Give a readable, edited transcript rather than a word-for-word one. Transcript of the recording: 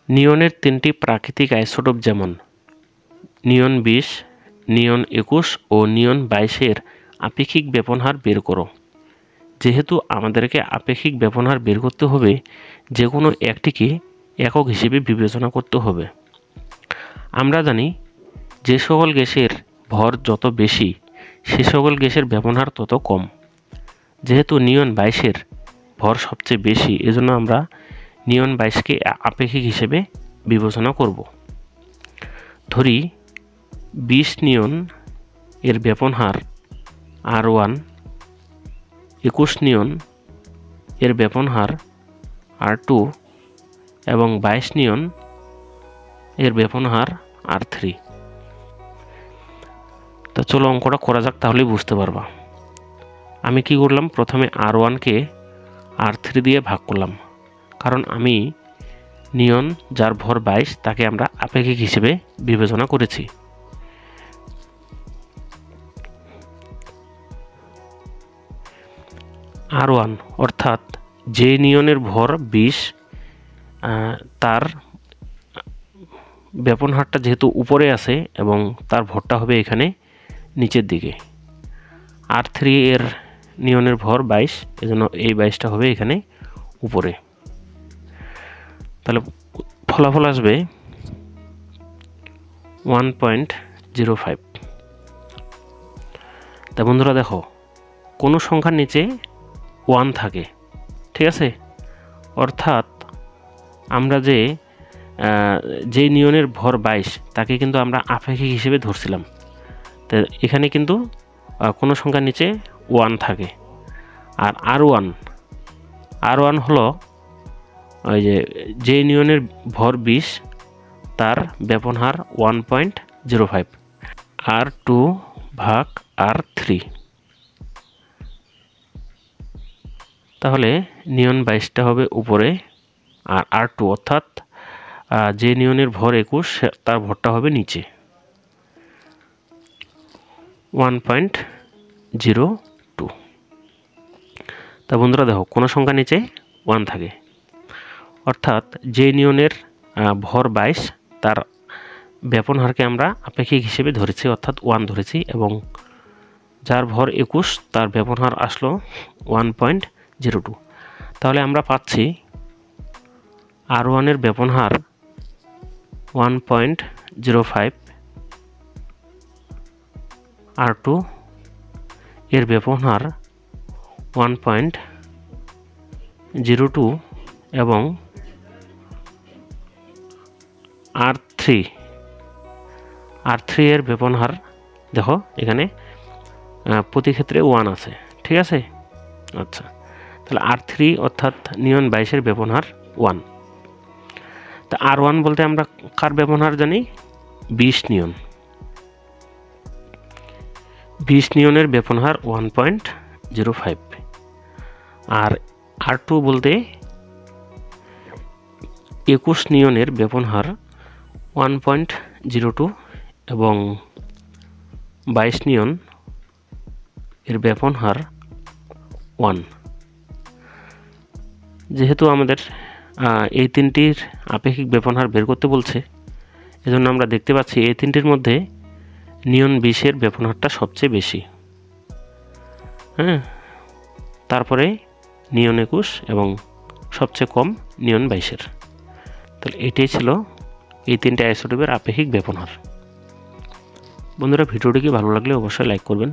নিয়নের 3টি প্রাকৃতিক আইসোটোপ যেমন নিয়ন 20, নিয়ন 21 ও নিয়ন 22-এর আপেক্ষিক ব্যবহার বের করো। যেহেতু আমাদেরকে আপেক্ষিক ব্যবহার বের করতে হবে, যে কোনো একটিকে একক হিসেবে বিবেচনা করতে হবে। আমরা জানি যে সকল গ্যাসের ভর যত বেশি সে সকল গ্যাসের ব্যবহার তত কম। যেহেতু নিয়ন 22-এর ভর সবচেয়ে বেশি, এজন্য আমরা নিয়ন 22-কে আপেক্ষিক হিসেবে বিবেচনা করব। ধরি 20 নিয়ন এর ব্যবহার R1, 21 নিয়ন এর ব্যবহার R2 এবং 22 নিয়ন এর ব্যবহার R3। তো চলো অঙ্কটা করা যাক, তাহলেই বুঝতে পারবা। আমি কি করলাম, প্রথমে R1-কে R3 দিয়ে ভাগ করলাম, কারণ আমি নিয়ন যার ভর 22 তাকে আমরা আপেক্ষিক হিসেবে বিবেচনা করেছি। R1 অর্থাৎ যে নিয়নের ভর 20, তার ব্যবহারটা যেহেতু উপরে আছে এবং তার ভরটা হবে এখানে নিচের দিকে। R3 এর নিয়নের ভর 22, এজন্য এই 22টা হবে এখানে উপরে। তাহলে ফলাফল আসবে 1.05। তা বন্ধুরা দেখো, কোনো সংখ্যার নিচে 1 থাকে, ঠিক আছে? অর্থাৎ আমরা যে নিয়নের ভর 22 তাকে কিন্তু আমরা আপেক্ষিক হিসেবে ধরছিলাম। তো এখানে কিন্তু কোনো সংখ্যার নিচে 1 থাকে। আর R1 হলো ওই যে নিয়নের ভর 20 তার ব্যবহার 1.05, R2 ভাগ R3। তাহলে নিয়ন 22টা হবে উপরে, আর R2 অর্থাৎ যে নিয়নের ভর 21 তার ভরটা হবে নিচে, 1.02। তা বন্ধুরা দেখো, কোনো সংখ্যা নিচে 1 থাকে, অর্থাৎ যে নিয়নের ভর 22 তার ব্যবহারকে আমরা আপেক্ষিক হিসেবে ধরেছি, অর্থাৎ 1 ধরেছি, এবং যার ভর 21 তার ব্যবহার আসলো 1.02। তাহলে আমরা পাচ্ছি R1 এর ব্যবহার 1.05, R2 এর ব্যবহার 1.02 এবং R3 এর ব্যবহার দেখো এখানে প্রতি ক্ষেত্রে 1 আছে, ঠিক আছে? আচ্ছা, তাহলে R3 অর্থাৎ নিয়ন 22-এর ব্যবহার 1। তা R1 বলতে আমরা কার ব্যবহার জানি? 20 নিয়নের ব্যবহার 1.05। আর R2 বলতে 21 নিয়নের ব্যবহার 1.02 এবং 22 নিয়ন এর ব্যবহার 1। যেহেতু আমাদের এই তিনটির আপেক্ষিক ব্যবহার বের করতে বলছে, এজন্য আমরা দেখতে পাচ্ছি এই তিনটির মধ্যে নিয়ন 20-এর ব্যবহারটা সবচেয়ে বেশি, হ্যাঁ, তারপরে নিয়ন 21 এবং সবচেয়ে কম নিয়ন 22-এর। তাহলে এটাই ছিল এই তিনটে আইসোটোপের আপেক্ষিক ব্যবহার। বন্ধুরা, ভিডিওটি ভালো লাগলে অবশ্যই লাইক করবেন।